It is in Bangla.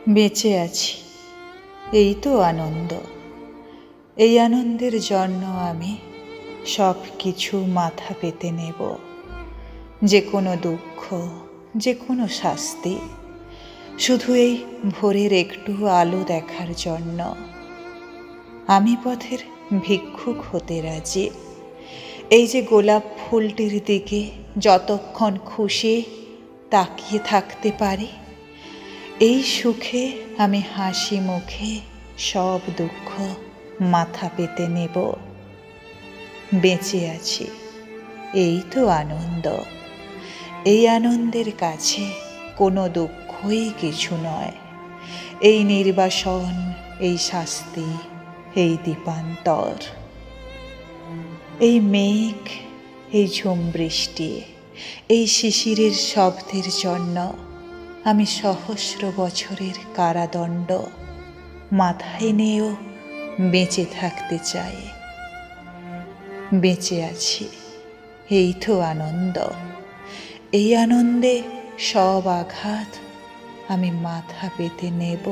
বেঁচে আছি, এই তো আনন্দ। এই আনন্দের জন্য আমি সব কিছু মাথা পেতে নেব। যে কোনো দুঃখ, যে কোনো শাস্তি, শুধু এই ভোরের একটু আলো দেখার জন্য। আমি পথের ভিক্ষুক হতে রাজি। এই যে গোলাপ ফুলটির দিকে যতক্ষণ খুশি তাকিয়ে থাকতে পারি, এই সুখে আমি হাসি মুখে সব দুঃখ মাথা পেতে নেব। বেঁচে আছি, এই তো আনন্দ। এই আনন্দের কাছে কোনো দুঃখই কিছু নয়। এই নির্বাসন, এই শাস্তি, এই দীপান্তর, এই মেঘ, এই ঝুম বৃষ্টি, এই শিশিরের শব্দের জন্য আমি সহস্র বছরের কারাদণ্ড মাথায় নিয়েও বেঁচে থাকতে চাই। বেঁচে আছি, এই তো আনন্দ। এই আনন্দে সব আঘাত আমি মাথা পেতে নেব।